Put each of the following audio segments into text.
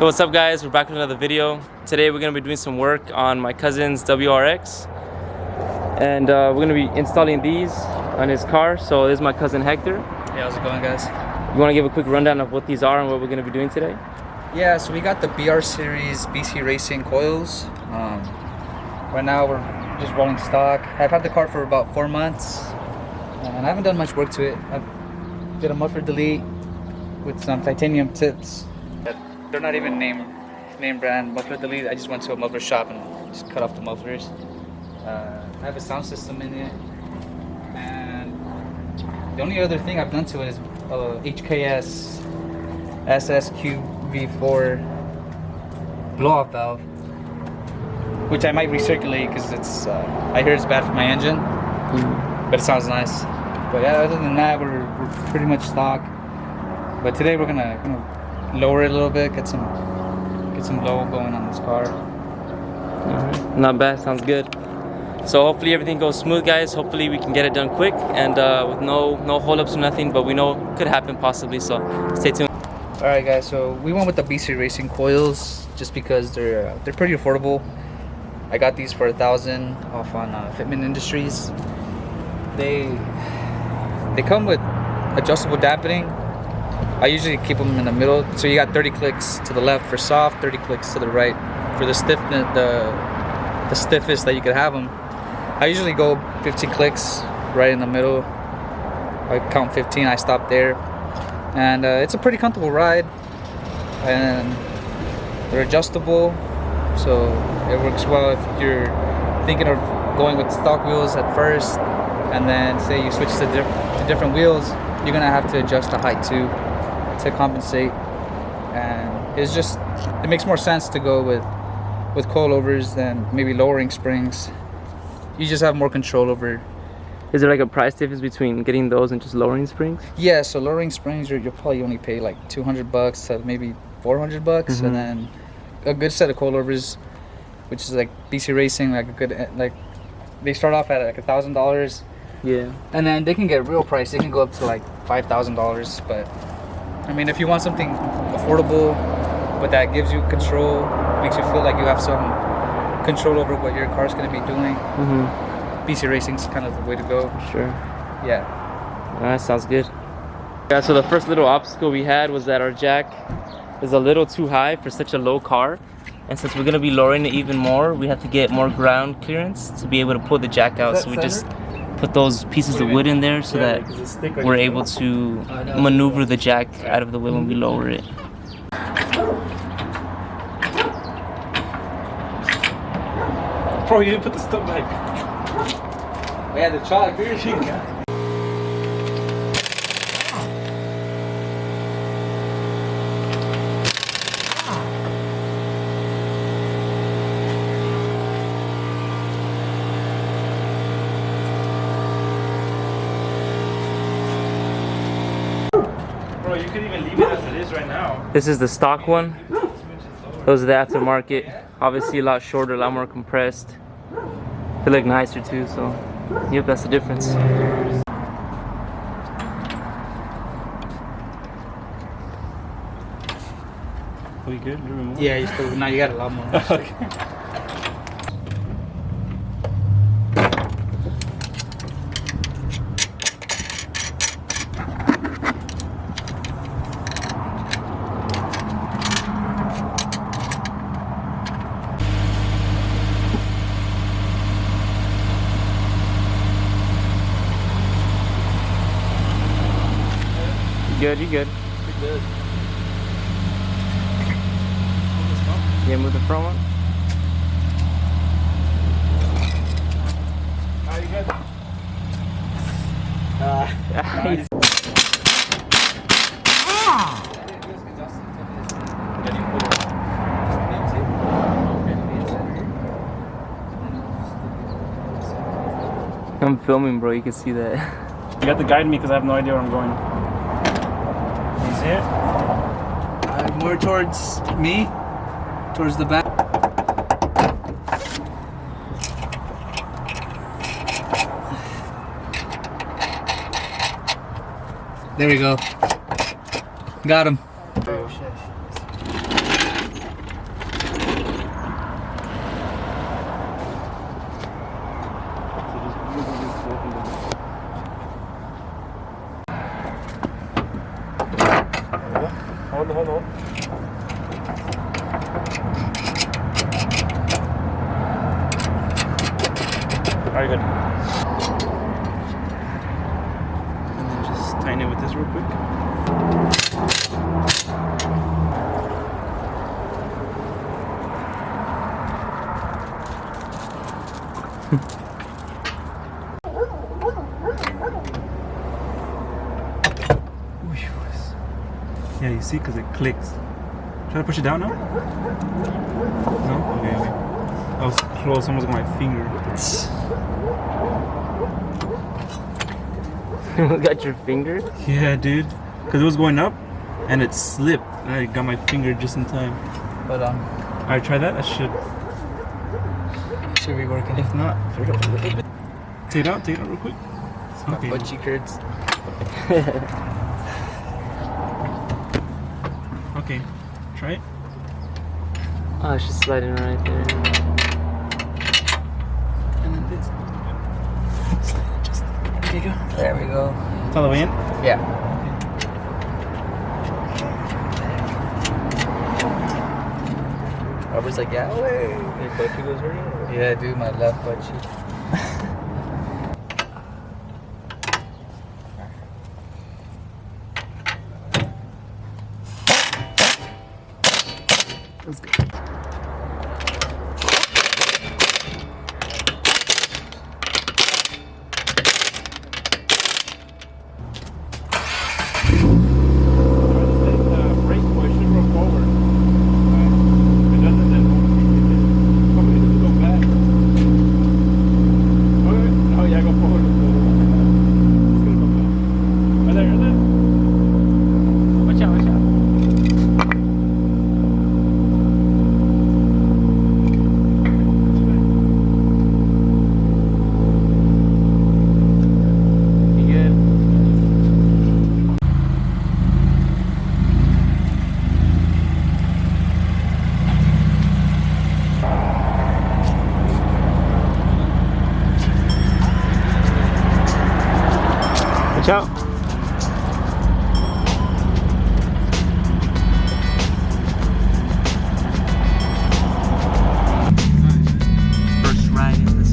Yo, what's up guys? We're back with another video. Today we're going to be doing some work on my cousin's WRX. And we're going to be installing these on his car. So this is my cousin Hector. Hey, how's it going, guys? You want to give a quick rundown of what these are and what we're going to be doing today? Yeah, so we got the BR Series BC Racing coils. Right now we're just rolling stock. I've had the car for about 4 months. And I haven't done much work to it. I did a muffler delete with some titanium tips. They're not even name brand muffler delete. I just went to a muffler shop and just cut off the mufflers. I have a sound system in it, and the only other thing I've done to it is HKS SSQ-V4 blow-off valve, which I might recirculate because it's I hear it's bad for my engine, but it sounds nice. But yeah, other than that, we're pretty much stock. But today we're gonna lower it a little bit, get some low going on this car. Alright, not bad, sounds good. So hopefully everything goes smooth, guys. Hopefully we can get it done quick and with no holdups or nothing, but we know it could happen possibly, so stay tuned. Alright guys, so we went with the BC Racing coils just because they're pretty affordable. I got these for $1,000 off on Fitment Industries. They come with adjustable dampening. I usually keep them in the middle, so you got 30 clicks to the left for soft, 30 clicks to the right for the stiffness, the stiffest that you could have them. I usually go 50 clicks right in the middle. I count 15, I stop there, and it's a pretty comfortable ride, and they're adjustable, so it works well if you're thinking of going with stock wheels at first, and then say you switch to different wheels, you're gonna have to adjust the height too to compensate, and it makes more sense to go with coilovers than maybe lowering springs. You just have more control over. Is there like a price difference between getting those and just lowering springs? Yeah, so lowering springs you'll probably only pay like $200 to maybe $400, and then a good set of coilovers, which is like BC Racing, like a good, like they start off at like $1,000. Yeah, and then they can get real price. They can go up to like $5,000, but I mean, if you want something affordable, but that gives you control, makes you feel like you have some control over what your car's going to be doing, BC Racing's kind of the way to go. Sure. Yeah. That sounds good. Yeah, so the first little obstacle we had was that our jack is a little too high for such a low car. And since we're going to be lowering it even more, we have to get more ground clearance to be able to pull the jack out. So we just put those pieces of wood in there so that we're able to maneuver the jack out of the way when we lower it. Bro, you didn't put the stuff back. We had the chalk here. Bro, you could even leave it as it is right now. This is the stock one. Those are the aftermarket. Obviously a lot shorter, a lot more compressed. They look nicer too, so yep, that's the difference. Are we good? Yeah, now you got a lot more. Okay. You good? Pretty good. Yeah, move the front one. Are you good? I'm filming, bro. You can see that. You got to guide me because I have no idea where I'm going. You see it? More towards me, towards the back. There we go. Got him. hold on. Alright, good. And then just tighten it with this real quick. Yeah, you see, because it clicks. Try to push it down now? No? Okay, okay. That was close, almost got my finger. Got your finger? Yeah, dude. Because it was going up, and it slipped. And I got my finger just in time. Hold on. Alright, try that. That should Should be working. If not, throw it up a little bit. Take it out real quick. Okay. Butt cheek hurts. Okay, try it. Oh, it's just sliding right there. And then this. Just, there you go. There we go. It's all the way in? Yeah. Robert's like, yeah, way. Your butt cheek was hurting? Yeah, dude, my left butt cheek. That's good. Watch out. First ride in this.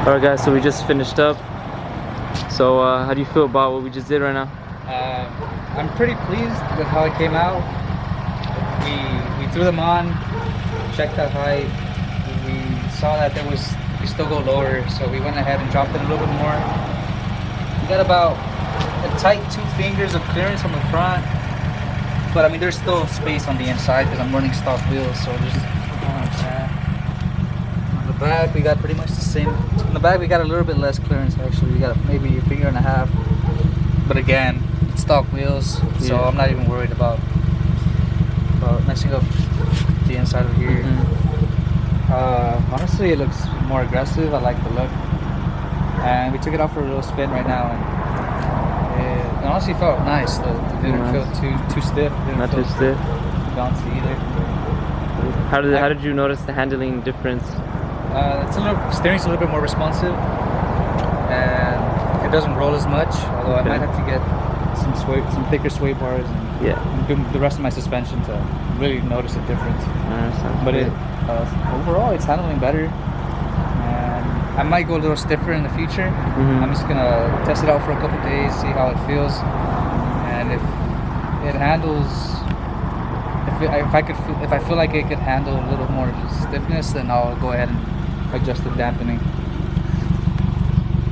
Alright guys, so we just finished up. So how do you feel about what we just did right now? I'm pretty pleased with how it came out. We threw them on, checked the height. We saw that we still go lower, so we went ahead and dropped it a little bit more. We got about a tight 2 fingers of clearance on the front, but I mean there's still space on the inside because I'm running stock wheels, so just on the back we got pretty much the same. On the back we got a little bit less clearance actually. We got maybe a finger and a half, but again, it's stock wheels, so I'm not even worried about messing up the inside of here. Honestly, it looks more aggressive. I like the look, and we took it out for a little spin right now, and it honestly felt nice. It didn't feel too stiff. Not too stiff. Bouncy either. How did you notice the handling difference Steering's a little bit more responsive, and it doesn't roll as much. Although I might have to get some thicker sway bars, and Yeah. do the rest of my suspension to really notice a difference. Sounds But good. overall, it's handling better. And I might go a little stiffer in the future. Mhm. I'm just gonna test it out for a couple days, see how it feels, and if it handles, if I feel like it could handle a little more stiffness, then I'll go ahead and adjust the dampening.